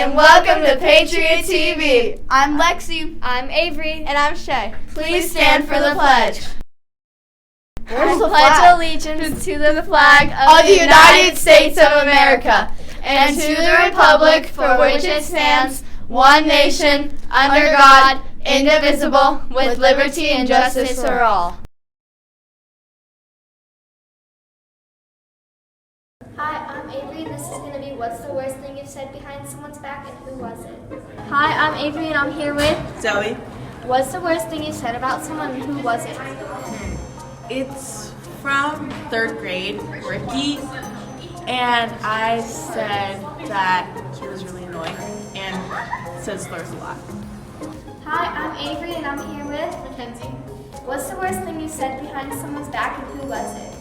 and welcome to Patriot TV. I'm Lexi. I'm Avery. And I'm Shay. Please stand for the pledge. I pledge allegiance to the flag of the United States of America and to the republic for which it stands, one nation, under God, indivisible, with liberty and justice for all. Hi, I'm Avery, and this is going to be What's the Worst Thing You've Said Behind Someone's Back, and Who Was It? Hi, I'm Avery, and I'm here with Zoe. What's the worst thing you said about someone, and who was it? It's from 3rd grade, Ricky, and I said that he was really annoying and said slurs a lot. Hi, I'm Avery, and I'm here with Mackenzie. What's the worst thing you said behind someone's back, and who was it?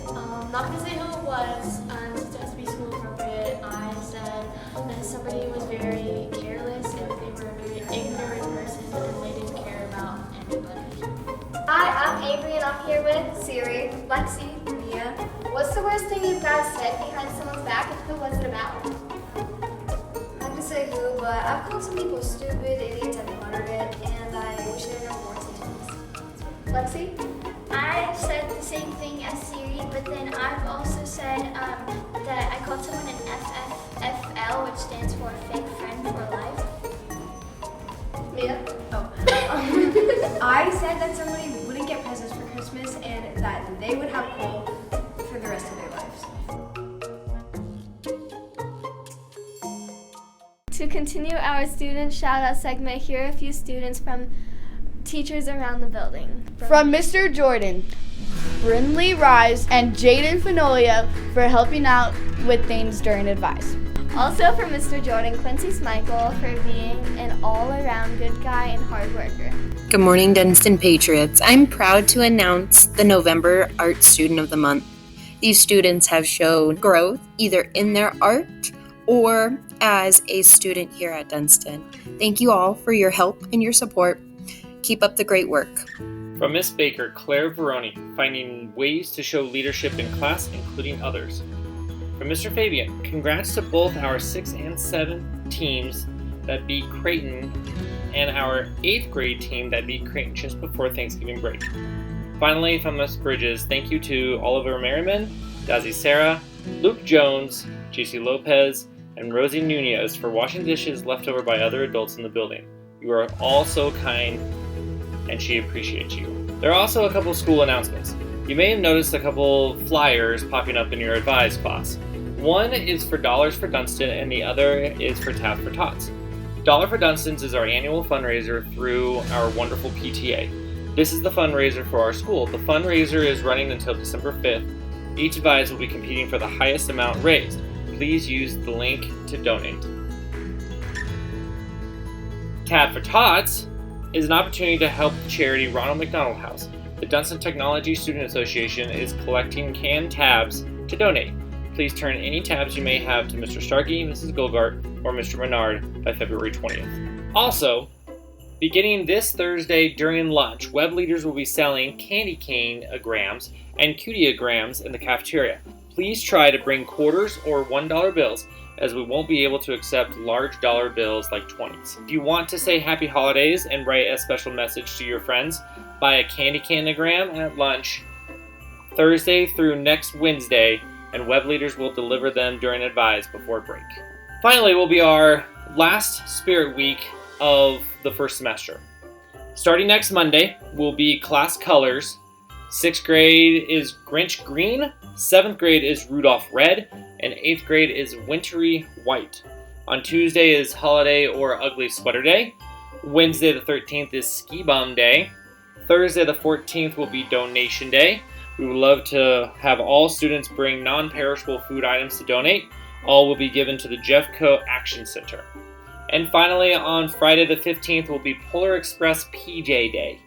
Not to say who it was, since it has to be school appropriate, I said that somebody was very careless and that they were a very ignorant person and they didn't care about anybody. Hi, I'm Avery, and I'm here with Siri, Lexi, Mia. What's the worst thing you guys said behind someone's back, and who was it about? I have to say who, but I've called some people stupid, idiots, and part of it, and I wish there were more things. Lexi? I said the same thing as Siri, but then I've also said that I called someone an FFFL, which stands for Fake Friend for Life. Mia? I said that somebody wouldn't get presents for Christmas and that they would have coal for the rest of their lives. To continue our student shout-out segment, here are a few students from teachers around the building. From Mr. Jordan, Brinley Rise, and Jaden Fenolia for helping out with things during advice. Also from Mr. Jordan, Quincy Smichael for being an all-around good guy and hard worker. Good morning, Dunston Patriots. I'm proud to announce the November Art Student of the Month. These students have shown growth either in their art or as a student here at Dunston. Thank you all for your help and your support. Keep up the great work. From Miss Baker, Claire Veroni, finding ways to show leadership in class, including others. From Mr. Fabian, congrats to both our 6 and 7 teams that beat Creighton and our 8th grade team that beat Creighton just before Thanksgiving break. Finally, from Miss Bridges, thank you to Oliver Merriman, Dazzy Sarah, Luke Jones, JC Lopez, and Rosie Nunez for washing dishes left over by other adults in the building. You are all so kind, and she appreciates you. There are also a couple school announcements. You may have noticed a couple flyers popping up in your advised class. One is for Dollars for Dunston and the other is for Tap for Tots. Dollar for Dunstons is our annual fundraiser through our wonderful PTA. This is the fundraiser for our school. The fundraiser is running until December 5th. Each advised will be competing for the highest amount raised. Please use the link to donate. Tap for Tots is an opportunity to help the charity Ronald McDonald House. The Dunston Technology Student Association is collecting canned tabs to donate. Please turn any tabs you may have to Mr. Starkey, Mrs. Gilgart, or Mr. Menard by February 20th. Also, beginning this Thursday during lunch, web leaders will be selling candy cane-grams and cutie-grams in the cafeteria. Please try to bring quarters or $1 bills, as we won't be able to accept large dollar bills like 20s. If you want to say happy holidays and write a special message to your friends, buy a candy canogram at lunch Thursday through next Wednesday, and web leaders will deliver them during advise before break. Finally will be our last Spirit Week of the first semester. Starting next Monday will be class colors. 6th grade is Grinch Green, 7th grade is Rudolph Red, and 8th grade is Wintry White. On Tuesday is Holiday or Ugly Sweater Day. Wednesday the 13th is Ski Bum Day. Thursday the 14th will be Donation Day. We would love to have all students bring non-perishable food items to donate. All will be given to the Jeffco Action Center. And finally, on Friday the 15th will be Polar Express PJ Day.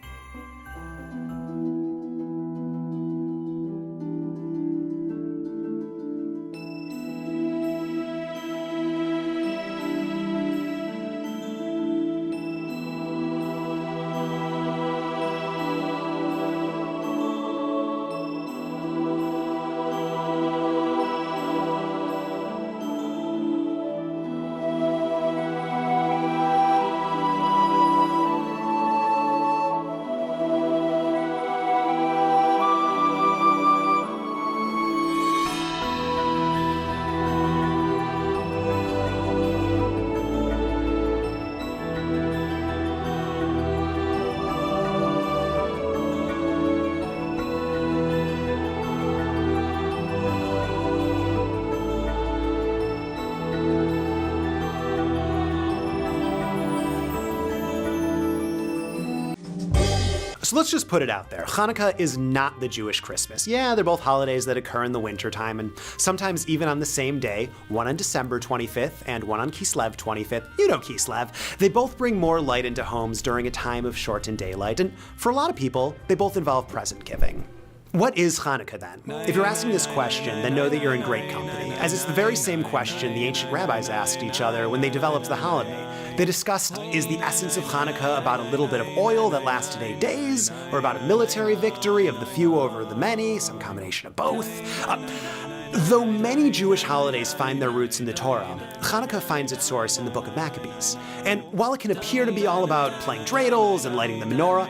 So let's just put it out there. Hanukkah is not the Jewish Christmas. Yeah, they're both holidays that occur in the wintertime, and sometimes even on the same day, one on December 25th and one on Kislev 25th. You know Kislev. They both bring more light into homes during a time of shortened daylight, and for a lot of people, they both involve present giving. What is Hanukkah then? If you're asking this question, then know that you're in great company, as it's the very same question the ancient rabbis asked each other when they developed the holiday. They discussed, is the essence of Hanukkah about a little bit of oil that lasted 8 days, or about a military victory of the few over the many, some combination of both? Though many Jewish holidays find their roots in the Torah, Hanukkah finds its source in the Book of Maccabees. And while it can appear to be all about playing dreidels and lighting the menorah,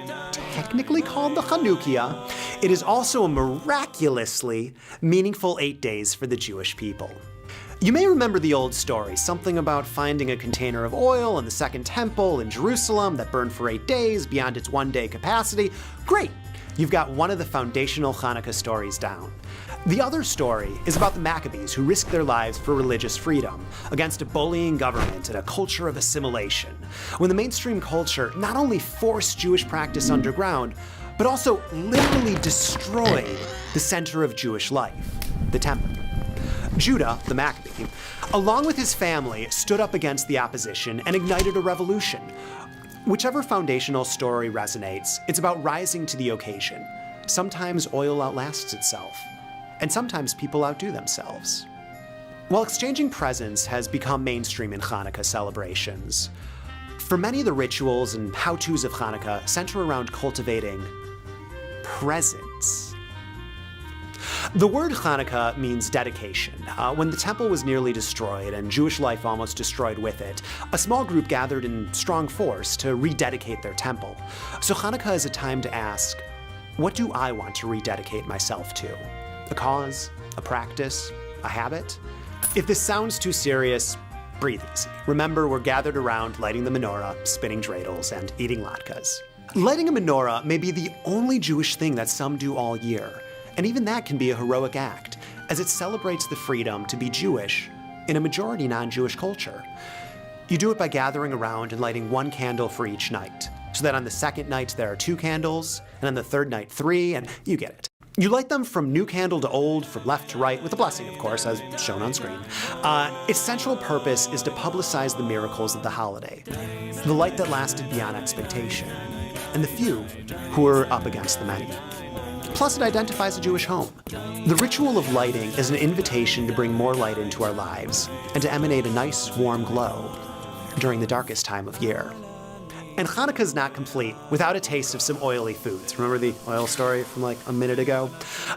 technically called the Chanukiah, it is also a miraculously meaningful 8 days for the Jewish people. You may remember the old story, something about finding a container of oil in the Second Temple in Jerusalem that burned for 8 days beyond its one-day capacity. Great! You've got one of the foundational Hanukkah stories down. The other story is about the Maccabees who risked their lives for religious freedom against a bullying government and a culture of assimilation, when the mainstream culture not only forced Jewish practice underground, but also literally destroyed the center of Jewish life, the temple. Judah, the Maccabee, along with his family, stood up against the opposition and ignited a revolution. Whichever foundational story resonates, it's about rising to the occasion. Sometimes oil outlasts itself, and sometimes people outdo themselves. While exchanging presents has become mainstream in Hanukkah celebrations, for many, the rituals and how-tos of Hanukkah center around cultivating presents. The word Hanukkah means dedication. When the temple was nearly destroyed and Jewish life almost destroyed with it, a small group gathered in strong force to rededicate their temple. So Hanukkah is a time to ask, what do I want to rededicate myself to? A cause, a practice, a habit? If this sounds too serious, breathe easy. Remember, we're gathered around lighting the menorah, spinning dreidels, and eating latkes. Lighting a menorah may be the only Jewish thing that some do all year. And even that can be a heroic act, as it celebrates the freedom to be Jewish in a majority non-Jewish culture. You do it by gathering around and lighting one candle for each night, so that on the second night there are 2 candles, and on the third night 3, and you get it. You light them from new candle to old, from left to right, with a blessing, of course, as shown on screen. Its central purpose is to publicize the miracles of the holiday, the light that lasted beyond expectation, and the few who were up against the many. Plus, it identifies a Jewish home. The ritual of lighting is an invitation to bring more light into our lives and to emanate a nice, warm glow during the darkest time of year. And Hanukkah is not complete without a taste of some oily foods. Remember the oil story from like a minute ago?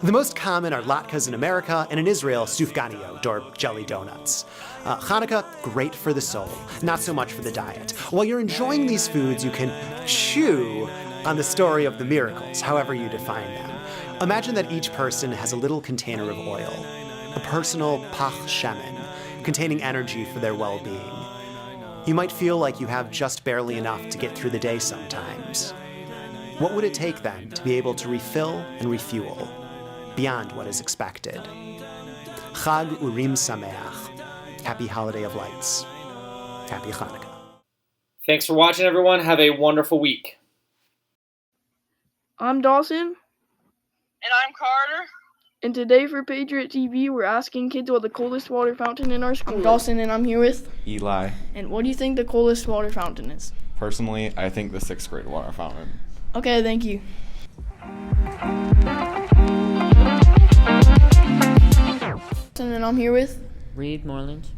The most common are latkes in America, and in Israel, sufganiyot, or jelly donuts. Hanukkah, great for the soul, not so much for the diet. While you're enjoying these foods, you can chew on the story of the miracles, however you define them. Imagine that each person has a little container of oil, a personal pach shemen, containing energy for their well-being. You might feel like you have just barely enough to get through the day sometimes. What would it take then to be able to refill and refuel beyond what is expected? Chag Urim Sameach. Happy Holiday of Lights. Happy Hanukkah. Thanks for watching, everyone. Have a wonderful week. I'm Dawson. And I'm Carter. And today for Patriot TV, we're asking kids what the coolest water fountain in our school is. I'm Dawson, and I'm here with Eli. And what do you think the coolest water fountain is? Personally, I think the 6th grade water fountain. Okay, thank you. And I'm here with Reed Moreland.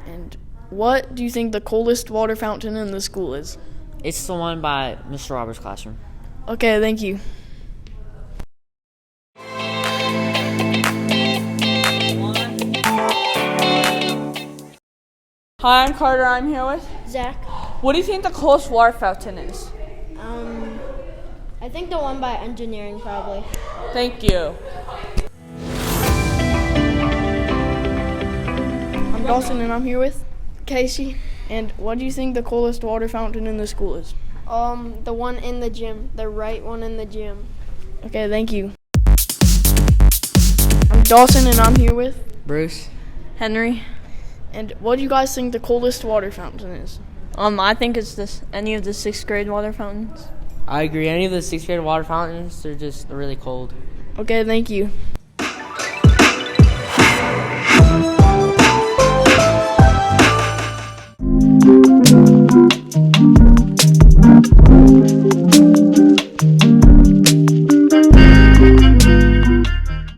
And what do you think the coolest water fountain in the school is? It's the one by Mr. Roberts' classroom. Okay, thank you. Hi, I'm Carter. I'm here with Zach. What do you think the coolest water fountain is? I think the one by engineering, probably. Thank you. I'm Dawson, and I'm here with Casey. And what do you think the coolest water fountain in the school is? The one in the gym. The right one in the gym. Okay, thank you. I'm Dawson, and I'm here with Bruce. Henry. And what do you guys think the coolest water fountain is? I think it's any of the 6th grade water fountains. I agree. Any of the 6th grade water fountains, they're just really cold. Okay, thank you.